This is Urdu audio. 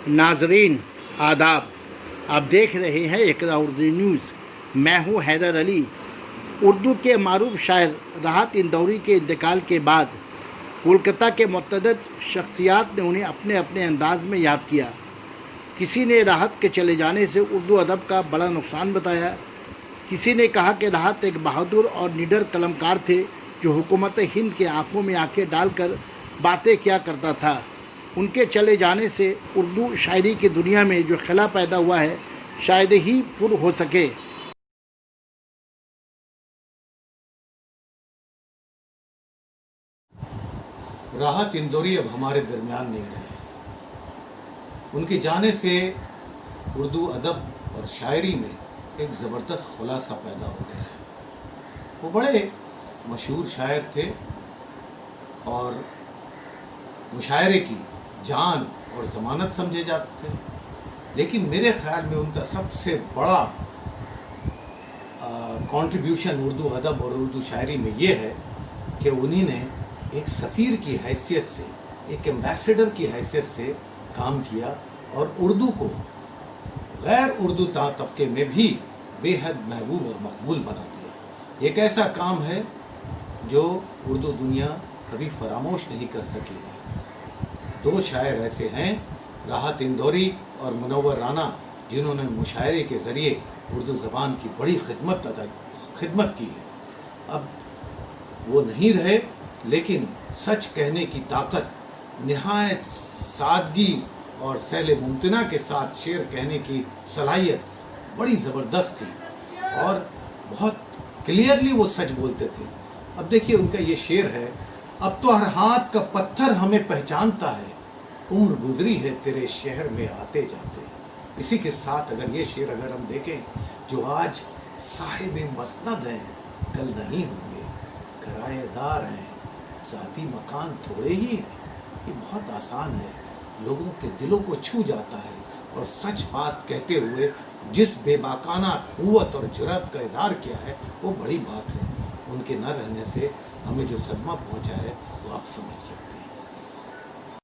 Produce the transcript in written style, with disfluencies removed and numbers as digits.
ناظرین آداب، آپ دیکھ رہے ہیں اقرا اردو نیوز۔ میں ہوں حیدر علی۔ اردو کے معروف شاعر راحت اندوری کے انتقال کے بعد کولکتہ کے متعدد شخصیات نے انہیں اپنے اپنے انداز میں یاد کیا۔ کسی نے راحت کے چلے جانے سے اردو ادب کا بڑا نقصان بتایا۔ کسی نے کہا کہ راحت ایک بہادر اور نڈر قلمکار تھے جو حکومت ہند کے آنکھوں میں آنکھیں ڈال کر باتیں کیا کرتا تھا۔ ان کے چلے جانے سے اردو شاعری کی دنیا میں جو خلا پیدا ہوا ہے شاید ہی پر ہو سکے۔ راحت اندوری اب ہمارے درمیان نہیں رہے۔ ان کے جانے سے اردو ادب اور شاعری میں ایک زبردست خلاصہ پیدا ہو گیا ہے۔ وہ بڑے مشہور شاعر تھے اور مشاعرے کی جان اور ضمانت سمجھے جاتے تھے، لیکن میرے خیال میں ان کا سب سے بڑا کنٹریبیوشن اردو ادب اور اردو شاعری میں یہ ہے کہ انہی نے ایک سفیر کی حیثیت سے، ایک ایمبیسیڈر کی حیثیت سے کام کیا اور اردو کو غیر اردو طبقے میں بھی بے حد محبوب اور مقبول بنا دیا۔ ایک ایسا کام ہے جو اردو دنیا کبھی فراموش نہیں کر سکے گی۔ دو شاعر ایسے ہیں، راحت اندوری اور منور رانا، جنہوں نے مشاعرے کے ذریعے اردو زبان کی بڑی خدمت کی ہے۔ اب وہ نہیں رہے، لیکن سچ کہنے کی طاقت، نہایت سادگی اور سہل ممتنع کے ساتھ شعر کہنے کی صلاحیت بڑی زبردست تھی اور بہت کلیئرلی وہ سچ بولتے تھے۔ اب دیکھیے ان کا یہ شعر ہے، اب تو ہر ہاتھ کا پتھر ہمیں پہچانتا ہے، عمر گزری ہے تیرے شہر میں آتے جاتے۔ اسی کے ساتھ اگر یہ شعر اگر ہم دیکھیں، جو آج صاحب مسند ہیں کل نہیں ہوں گے، کرایہ دار ہیں ذاتی مکان تھوڑے ہی ہیں۔ یہ بہت آسان ہے، لوگوں کے دلوں کو چھو جاتا ہے اور سچ بات کہتے ہوئے جس بے باکانہ قوت اور جرأت کا اظہار کیا ہے وہ بڑی بات ہے۔ ان کے نہ رہنے سے ہمیں جو صدمہ پہنچا ہے وہ آپ سمجھ سکتے ہیں۔